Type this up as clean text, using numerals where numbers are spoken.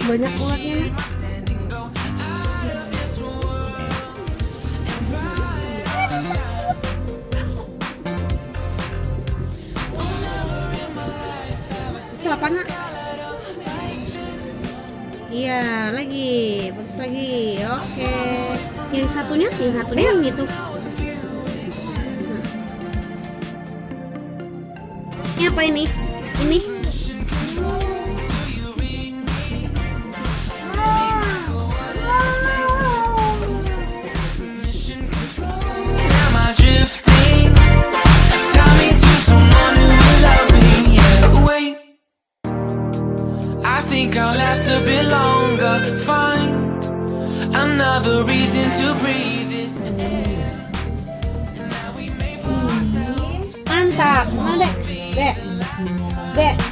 Banyak ulatnya nih. Apanya? Iya, lagi, bagus lagi. Oke. Yang satunya yang itu. Ini apa ini? Ini. I'll last a bit longer. Find another reason to breathe this air. Mantap, mana dek? Dek.